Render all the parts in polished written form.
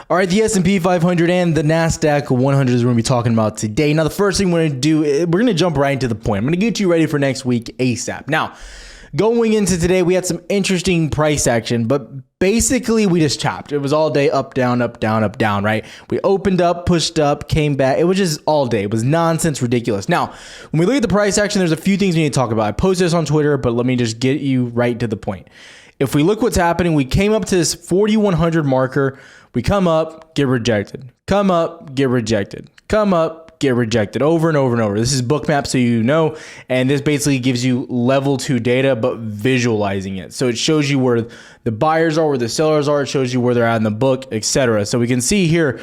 All right, the S&P 500 and the Nasdaq 100 is what we're going to be talking about today. Now, the first thing we're going to do, we're going to jump right into the point. I'm going to get you ready for next week ASAP. Now, going into today, we had some interesting price action, but basically we just chopped. It was all day up, down, up, down, up, down, right? We opened up, pushed up, came back. It was just all day. It was nonsense, ridiculous. Now, when we look at the price action, there's a few things we need to talk about. I posted this on Twitter, but let me just get you right to the point. If we look what's happening, we came up to this 4,100 marker. We come up, get rejected. Come up, get rejected. Come up, get rejected over and over and over. This is Bookmap, so you know, and this basically gives you level 2 data, but visualizing it. So it shows you where the buyers are, where the sellers are. It shows you where they're at in the book, etc. So we can see here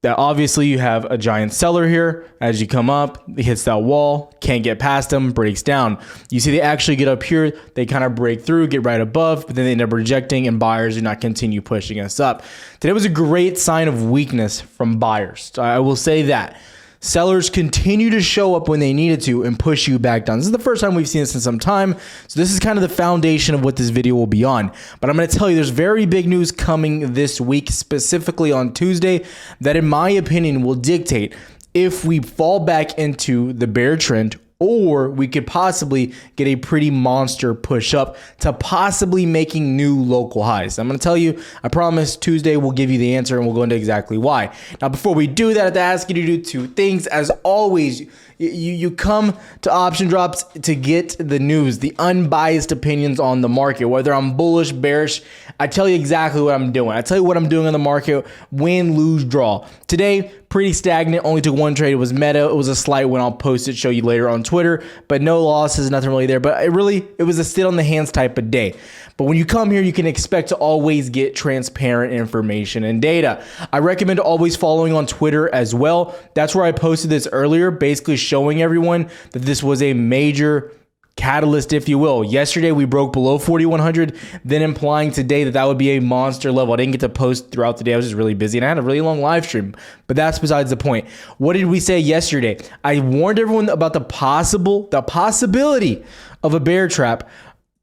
that obviously you have a giant seller here. As you come up, it hits that wall, can't get past them, breaks down. You see they actually get up here, they kind of break through, get right above, but then they end up rejecting and buyers do not continue pushing us up. Today was a great sign of weakness from buyers. I will say that. Sellers continue to show up when they needed to and push you back down. This is the first time we've seen this in some time. So this is kind of the foundation of what this video will be on. But I'm going to tell you there's very big news coming this week, specifically on Tuesday, that in my opinion will dictate if we fall back into the bear trend or we could possibly get a pretty monster push up to possibly making new local highs. I'm going to tell you, I promise Tuesday we'll give you the answer and we'll go into exactly why. Now, before we do that, I have to ask you to do two things. As always, you come to Option Drops to get the news, the unbiased opinions on the market, whether I'm bullish, bearish. I tell you exactly what I'm doing. I tell you what I'm doing on the market, win, lose, draw. Today, pretty stagnant, only took one trade. It was Meta. It was a slight win. I'll post it, show you later on Twitter, but no losses, nothing really there. But it was a sit on the hands type of day. But when you come here, you can expect to always get transparent information and data. I recommend always following on Twitter as well. That's where I posted this earlier, basically showing everyone that this was a major catalyst, if you will. Yesterday, we broke below 4,100, then implying today that would be a monster level. I didn't get to post throughout the day. I was just really busy, and I had a really long live stream, but that's besides the point. What did we say yesterday? I warned everyone about the possibility of a bear trap.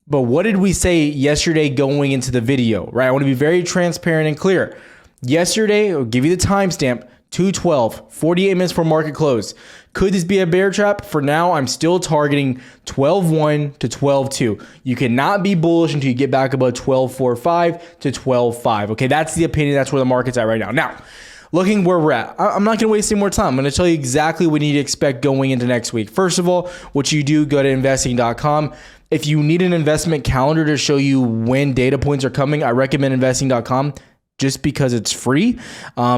But what did we say yesterday going into the video, right? I want to be very transparent and clear. Yesterday, I'll give you the timestamp, 2:12, 48 minutes for market close. Could this be a bear trap? For now, I'm still targeting 12.1 to 12.2. You cannot be bullish until you get back above 12.45 to 12.5. Okay, that's the opinion. That's where the market's at right now. Now, looking where we're at, I'm not going to waste any more time. I'm going to tell you exactly what you need to expect going into next week. First of all, what you do, go to investing.com. If you need an investment calendar to show you when data points are coming, I recommend investing.com just because it's free.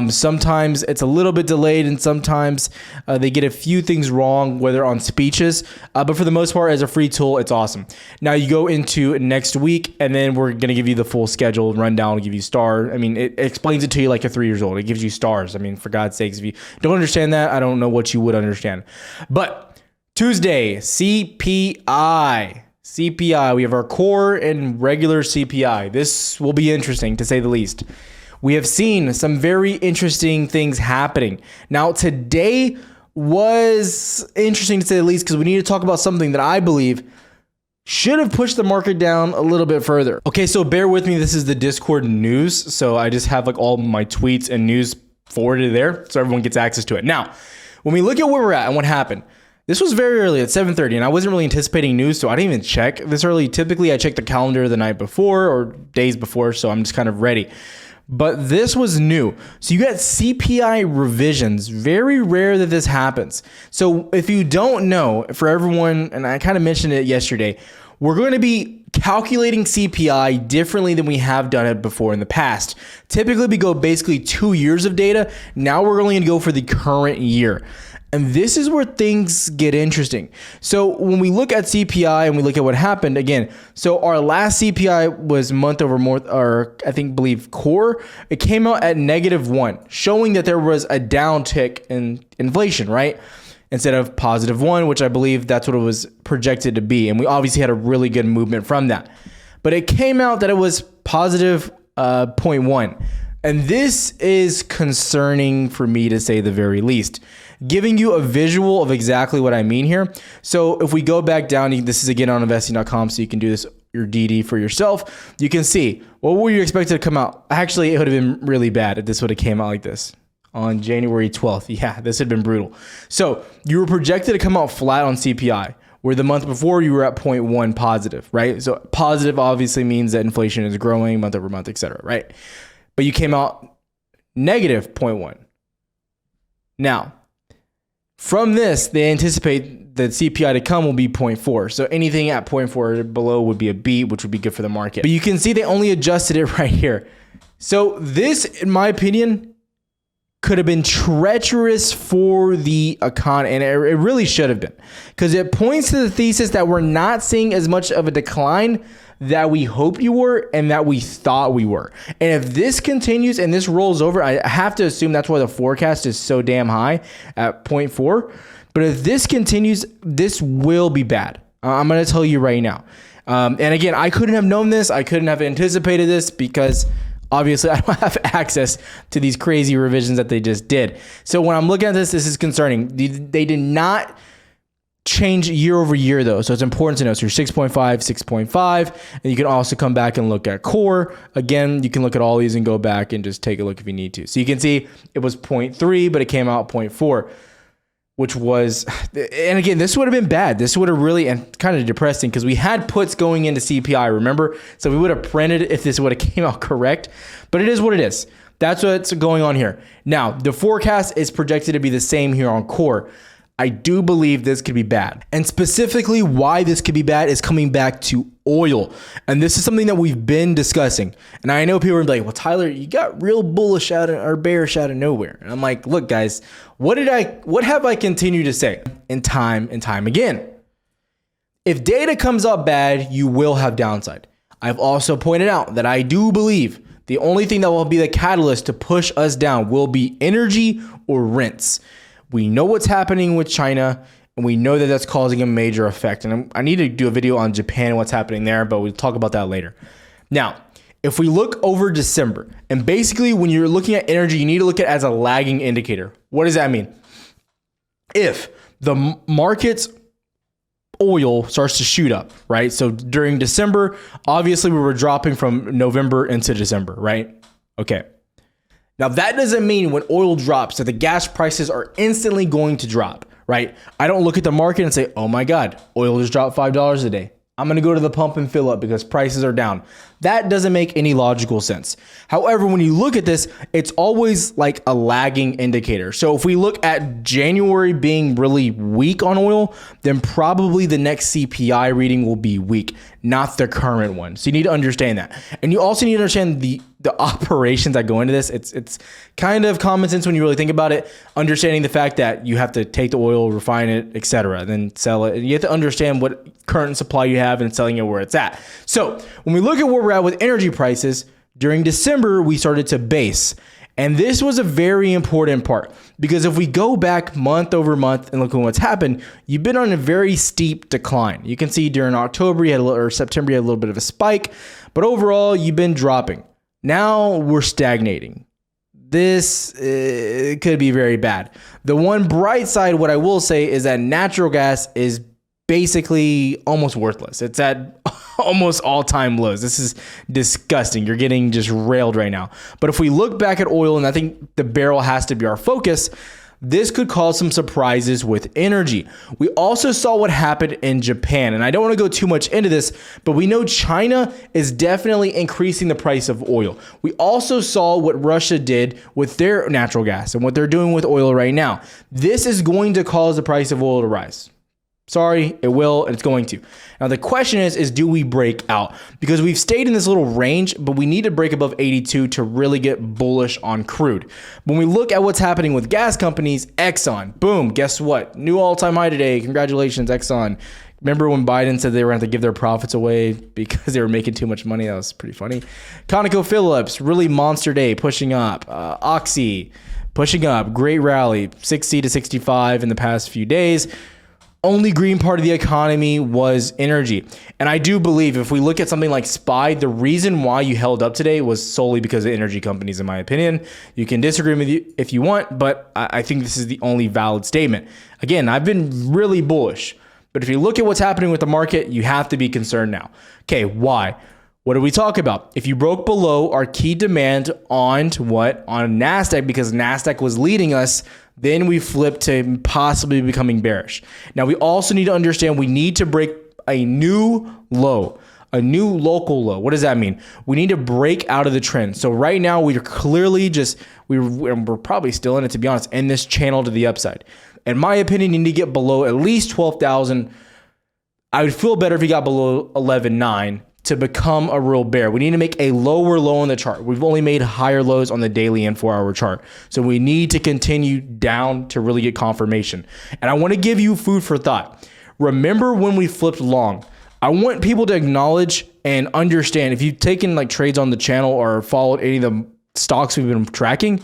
Sometimes it's a little bit delayed and sometimes they get a few things wrong, whether on speeches, but for the most part, as a free tool, it's awesome. Now you go into next week and then we're going to give you the full schedule rundown, give you star. I mean, it explains it to you like you're 3 years old. It gives you stars. I mean, for God's sakes, if you don't understand that, I don't know what you would understand. But Tuesday, CPI. We have our core and regular CPI. This will be interesting to say the least. We have seen some very interesting things happening. Now, today was interesting to say the least because we need to talk about something that I believe should have pushed the market down a little bit further. Okay, so bear with me. This is the Discord news. So I just have like all my tweets and news forwarded there so everyone gets access to it. Now, when we look at where we're at and what happened, this was very early at 7:30, and I wasn't really anticipating news, so I didn't even check this early. Typically, I check the calendar the night before or days before, so I'm just kind of ready. But this was new. So you got CPI revisions. Very rare that this happens. So if you don't know, for everyone, and I kind of mentioned it yesterday, we're going to be calculating CPI differently than we have done it before in the past. Typically, we go basically 2 years of data. Now we're only going to go for the current year. And this is where things get interesting. So when we look at CPI and we look at what happened again, so our last CPI was month over month, or believe core, it came out at -1, showing that there was a downtick in inflation, right? Instead of +1, which I believe that's what it was projected to be. And we obviously had a really good movement from that. But it came out that it was positive 0.1. And this is concerning for me to say the very least. Giving you a visual of exactly what I mean here. So if we go back down, this is again on investing.com, so you can do this your DD for yourself, you can see what were you expected to come out. Actually, it would have been really bad if this would have came out like this on January 12th. Yeah, this had been brutal. So you were projected to come out flat on CPI, where the month before you were at 0.1 positive, right? So positive obviously means that inflation is growing month over month, et cetera, right? But you came out negative 0.1. Now, from this, they anticipate that CPI to come will be 0.4. So anything at 0.4 or below would be a beat, which would be good for the market. But you can see they only adjusted it right here. So this, in my opinion, could have been treacherous for the economy, and it really should have been, because it points to the thesis that we're not seeing as much of a decline that we hope you were and that we thought we were. And if this continues and this rolls over, I have to assume that's why the forecast is so damn high at 0.4. But if this continues, this will be bad. I'm going to tell you right now. And again, I couldn't have known this. I couldn't have anticipated this because obviously I don't have access to these crazy revisions that they just did. So when I'm looking at this, this is concerning. They did not change year over year though. So it's important to know. So you're 6.5, 6.5, and you can also come back and look at core. Again, you can look at all these and go back and just take a look if you need to. So you can see it was 0.3, but it came out 0.4, which was, and again, this would have been bad. This would have really, and kind of depressing because we had puts going into CPI, remember? So we would have printed if this would have came out correct, but it is what it is. That's what's going on here. Now, the forecast is projected to be the same here on core. I do believe this could be bad. And specifically why this could be bad is coming back to oil. And this is something that we've been discussing. And I know people are like, well, Tyler, you got real bullish out of, or bearish out of nowhere. And I'm like, look, guys, what have I continued to say and time again? If data comes up bad, you will have downside. I've also pointed out that I do believe the only thing that will be the catalyst to push us down will be energy or rents. We know what's happening with China, and we know that that's causing a major effect. And I need to do a video on Japan and what's happening there, but we'll talk about that later. Now, if we look over December, and basically when you're looking at energy, you need to look at it as a lagging indicator. What does that mean? If the market's oil starts to shoot up, right? So during December, obviously we were dropping from November into December, right? Okay. Now, that doesn't mean when oil drops that the gas prices are instantly going to drop, right? I don't look at the market and say, oh my God, oil just dropped $5 a day. I'm going to go to the pump and fill up because prices are down. That doesn't make any logical sense. However, when you look at this, it's always like a lagging indicator. So if we look at January being really weak on oil, then probably the next CPI reading will be weak, not the current one. So you need to understand that. And you also need to understand the operations that go into this. It's kind of common sense when you really think about it, understanding the fact that you have to take the oil, refine it, etc., then sell it. And you have to understand what current supply you have and selling it where it's at. So when we look at where we're at with energy prices, during December, we started to base. And this was a very important part because if we go back month over month and look at what's happened, you've been on a very steep decline. You can see during October, or September, you had a little bit of a spike, but overall, you've been dropping. Now we're stagnating. This could be very bad. The one bright side, what I will say, is that natural gas is basically almost worthless. It's at almost all-time lows. This is disgusting. You're getting just railed right now. But if we look back at oil, and I think the barrel has to be our focus, this could cause some surprises with energy. We also saw what happened in Japan, and I don't want to go too much into this, but we know China is definitely increasing the price of oil. We also saw what Russia did with their natural gas and what they're doing with oil right now. This is going to cause the price of oil to rise. Sorry, it will, and it's going to. Now, the question is do we break out? Because we've stayed in this little range, but we need to break above 82 to really get bullish on crude. When we look at what's happening with gas companies, Exxon, boom, guess what? New all-time high today. Congratulations, Exxon. Remember when Biden said they were going to give their profits away because they were making too much money? That was pretty funny. ConocoPhillips, really monster day, pushing up. Oxy, pushing up. Great rally, 60 to 65 in the past few days. Only green part of the economy was energy. And I do believe if we look at something like SPY, the reason why you held up today was solely because of energy companies, in my opinion. You can disagree with you if you want, but I think this is the only valid statement. Again, I've been really bullish. But if you look at what's happening with the market, you have to be concerned now. Okay, why? What did we talk about? If you broke below our key demand on what? On Nasdaq, because Nasdaq was leading us, then we flipped to possibly becoming bearish. Now, we also need to understand we need to break a new low, a new local low. What does that mean? We need to break out of the trend. So right now, we're clearly we're probably still in it, to be honest, in this channel to the upside. In my opinion, you need to get below at least 12,000. I would feel better if you got below 11.9 to become a real bear. We need to make a lower low on the chart. We've only made higher lows on the daily and 4-hour chart. So we need to continue down to really get confirmation. And I want to give you food for thought. Remember when we flipped long? I want people to acknowledge and understand, if you've taken like trades on the channel or followed any of the stocks we've been tracking,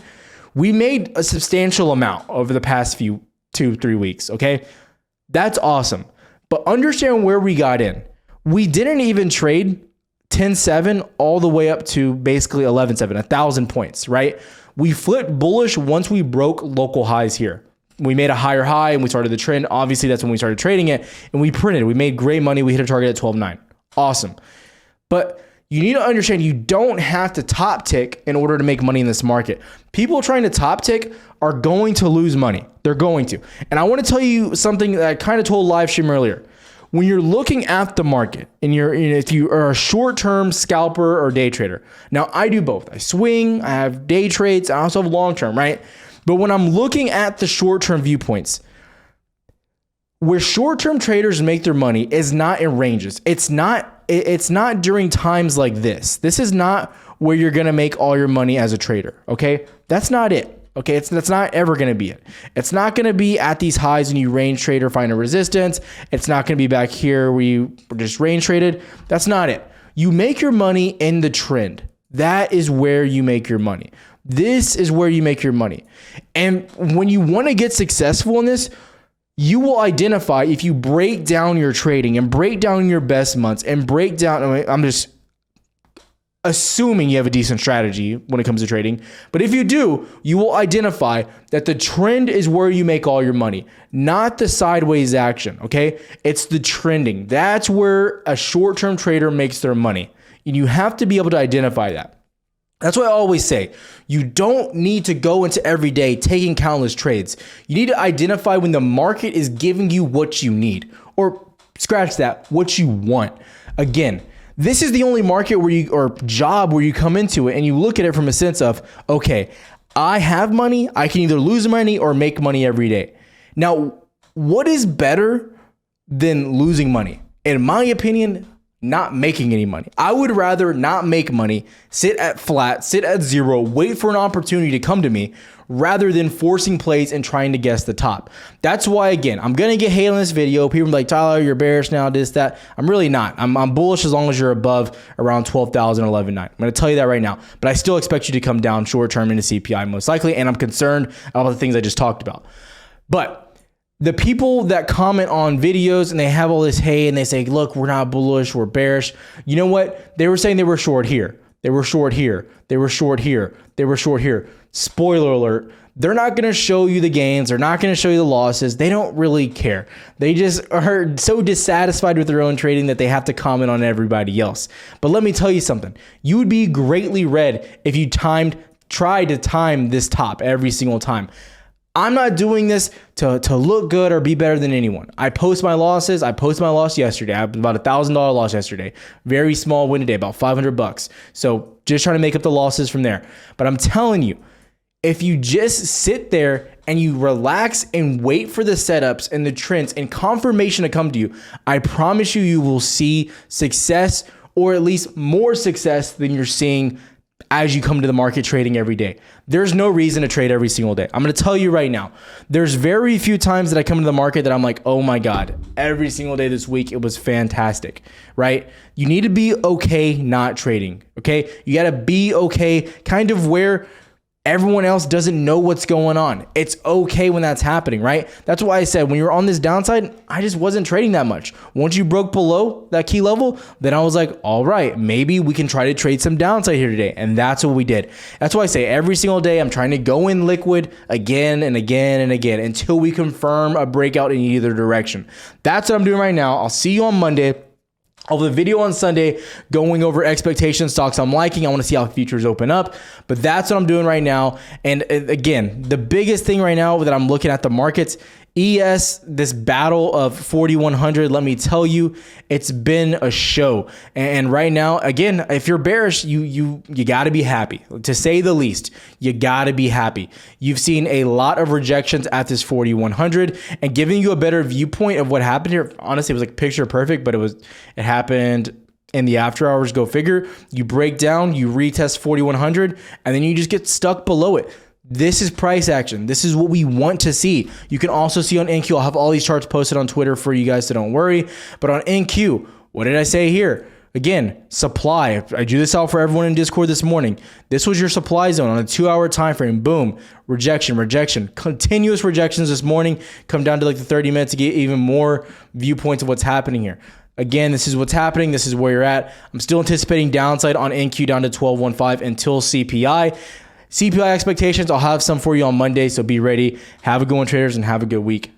we made a substantial amount over the past 2-3 weeks, okay? That's awesome. But understand where we got in. We didn't even trade 10.7 all the way up to basically 11.7, 1,000 points, right? We flipped bullish once we broke local highs here. We made a higher high and we started the trend. Obviously, that's when we started trading it, and we printed. We made great money. We hit a target at 12.9. Awesome. But you need to understand you don't have to top tick in order to make money in this market. People trying to top tick are going to lose money. They're going to. And I want to tell you something that I kind of told live stream earlier. When you're looking at the market and if you are a short-term scalper or day trader. Now, I do both. I swing, I have day trades, I also have long-term, right? But when I'm looking at the short-term viewpoints, where short-term traders make their money is not in ranges. It's not during times like this. This is not where you're going to make all your money as a trader, okay? That's not it. Okay, that's not ever going to be it. It's not going to be at these highs when you range trade or find a resistance. It's not going to be back here where you just range traded. That's not it. You make your money in the trend. That is where you make your money. This is where you make your money. And when you want to get successful in this, you will identify if you break down your trading and break down your best months and break down, I'm just assuming you have a decent strategy when it comes to trading. But if you do, you will identify that the trend is where you make all your money, not the sideways action, okay? It's the trending. That's where a short-term trader makes their money. And you have to be able to identify that. That's why I always say, you don't need to go into every day taking countless trades. You need to identify when the market is giving you what you need, or scratch that, what you want. Again, this is the only market or job where you come into it and you look at it from a sense of, okay, I have money. I can either lose money or make money every day. Now, what is better than losing money? In my opinion, not making any money. I would rather not make money, sit at flat, sit at zero, wait for an opportunity to come to me, rather than forcing plays and trying to guess the top. That's why, again, I'm going to get hate on this video. People are like, Tyler, you're bearish now, this, that. I'm really not. I'm bullish as long as you're above around 12,000, 11.9. I'm going to tell you that right now. But I still expect you to come down short term into CPI most likely, and I'm concerned about the things I just talked about. But the people that comment on videos and they have all this hate and they say, look, we're not bullish, we're bearish. You know what? They were saying they were short here. They were short here. They were short here. They were short here. Spoiler alert. They're not going to show you the gains. They're not going to show you the losses. They don't really care. They just are so dissatisfied with their own trading that they have to comment on everybody else. But let me tell you something. You would be greatly read if you tried to time this top every single time. I'm not doing this to look good or be better than anyone. I post my losses. I posted my loss yesterday. I had about $1,000 loss yesterday. Very small win today, about $500. So just trying to make up the losses from there. But I'm telling you, if you just sit there and you relax and wait for the setups and the trends and confirmation to come to you, I promise you, you will see success, or at least more success than you're seeing as you come to the market trading every day. There's no reason to trade every single day. I'm going to tell you right now, there's very few times that I come to the market that I'm like, oh my God, every single day this week, it was fantastic, right? You need to be okay not trading, okay? You got to be okay kind of where Everyone else doesn't know what's going on. It's okay when that's happening, right? That's why I said when you're on this downside, I just wasn't trading that much. Once you broke below that key level, then I was like, all right, maybe we can try to trade some downside here today. And that's what we did. That's why I say every single day I'm trying to go in liquid again and again and again until we confirm a breakout in either direction. That's what I'm doing right now. I'll see you on Monday. I'll have a video on Sunday going over expectation stocks I'm liking. I want to see how futures open up, but that's what I'm doing right now. And again, the biggest thing right now that I'm looking at the markets, this battle of 4,100, let me tell you, it's been a show. And right now, again, if you're bearish, you got to be happy. To say the least, you got to be happy. You've seen a lot of rejections at this 4,100, and giving you a better viewpoint of what happened here. Honestly, it was like picture perfect, but it happened in the after hours, go figure. You break down, you retest 4,100, and then you just get stuck below it. This is price action. This is what we want to see. You can also see on NQ, I'll have all these charts posted on Twitter for you guys, so don't worry. But on NQ, what did I say here? Again, supply. I drew this out for everyone in Discord this morning. This was your supply zone on a 2-hour time frame. Boom. Rejection. Continuous rejections this morning. Come down to like the 30 minutes to get even more viewpoints of what's happening here. Again, this is what's happening. This is where you're at. I'm still anticipating downside on NQ down to 12.15 until CPI. CPI expectations, I'll have some for you on Monday, so be ready. Have a good one, traders, and have a good week.